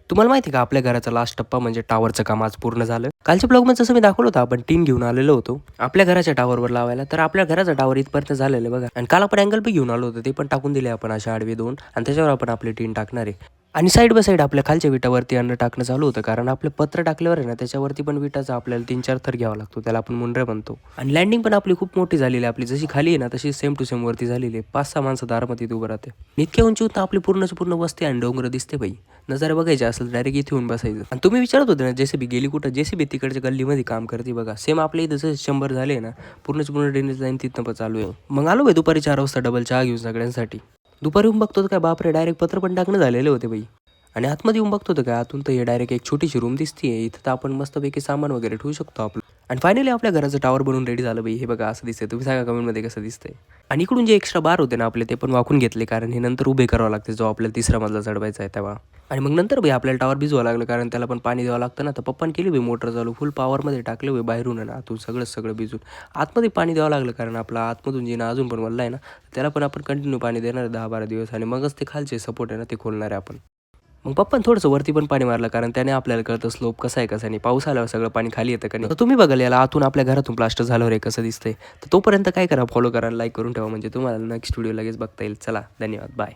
तुम्हाला माहिती आहे का आपल्या घराचा लास्ट टप्पा म्हणजे टावरचं काम आज पूर्ण झालं. कालच्या ब्लॉगमध्ये जसं मी दाखवलं होतं आपण टीन घेऊन आलेलो होतो आपल्या घराच्या टावरवर लावायला. तर आपल्या घराचा टावर इथपर्यंत झालेलं आहे बघा. आणि काल आपण अँगल पण घेऊन आलो होतो ते पण टाकून दिले आपण अशा आडवे दोन आणि त्याच्यावर आपण आपली टीन टाकणार आहे. आणि साईड बाय साईड आपल्या खालच्या विटावरती अन्न टाकणं चालू होतं कारण आपलं पत्र टाकल्यावर आहे ना त्याच्यावरती पण विटाचा आपल्याला 3-4 थर घ्यावा लागतो. त्याला आपण मुंडऱ्या म्हणतो. आणि लँडिंग पण आपली खूप मोठी झालेली आहे. आपली जशी खाली आहे ना तशी सेम टू सेम वरती झालेली आहे. 5-6 माणसं दारामध्ये उभं राहते. इतक्या उंचीवर आपली पूर्णची पूर्ण वस्ती आणि डोंगर दिसते बाई. नजारे बघायचे असेल डायरेक्ट इथे येऊन बसायचं. आणि तुम्ही विचारत होते ना जेसीबी गेली कुठं? जेसीबी तिकडच्या गल्लीमध्ये काम करते बघा. सेम आपल्या इथं जसं 100 झाले ना पूर्णची पूर्ण ड्रेनेज लाईन तिथनं पण चालू आहे. मग आलो बाई दुपारी 4 वाजता डबल चहा घेऊन सगळ्यांसाठी. दुपारी येऊन बघतो तर काय बापरे डायरेक्ट पत्र पण टाकणं झालेले होते बाई. आणि आतमध्ये येऊन बघतो तर काय आतून तर हे डायरेक्ट एक छोटीशी रूम दिसतीये. इथं तर आपण मस्तपैकी सामान वगैरे ठेवू शकतो आपलं. आणि फायनली आपल्या घराचं टावर बनवून रेडी झालं बाई. हे बघा असं दिसतंय. तुम्ही सांगा कमेंटमध्ये कसं दिसतंय. आणि इकडून जे एक्स्ट्रा बार होते ना आपले ते पण वाकून घेतले कारण हे नंतर उभे करावं लागते जो आपल्याला तिसरा मजला चढवायचा आहे तेव्हा. आणि मग नंतर बाई आपल्याला टावर भिजवावं लागलं कारण त्याला पण पाणी द्यावं लागतं ना. तर पप्पाने केली बाई मोटर चालू फुल पॉवरमध्ये टाकलं बाई बाहेरून आणि आतून सगळं भिजून. आतमध्ये पाणी द्यावं लागलं कारण आपला आतमधून जे ना अजून पण वल्ला आहे ना त्याला पण आपण कंटिन्यू पाणी देणार आहे 10-12 दिवस आणि मगच ते खालचे सपोर्ट आहे ना ते खोलणार आहे आपण. मग पप्पाने थोडंसं वरती पण पाणी मारलं कारण त्याने आपल्याला कळतं स्लोप कसा आहे कसा नाही. पाऊस आल्यावर सगळं पाणी खाली येतं का नाही. तर तुम्ही बघाल याला आतून आपल्या घरातून प्लास्टर झाल्यावर हे कसं दिसतंय. तर तोपर्यंत काय करा फॉलो करा लाईक करून ठेवा म्हणजे तुम्हाला नेक्स्ट व्हिडिओ लगेच बघता येईल. चला धन्यवाद बाय.